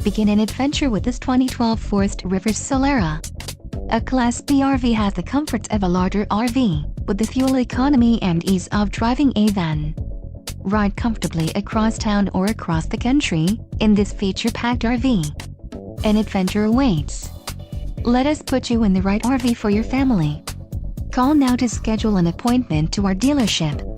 Begin an adventure with this 2012 Forest River Solera. A Class B RV has the comforts of a larger RV, with the fuel economy and ease of driving a van. Ride comfortably across town or across the country in this feature-packed RV. An adventure awaits. Let us put you in the right RV for your family. Call now to schedule an appointment to our dealership.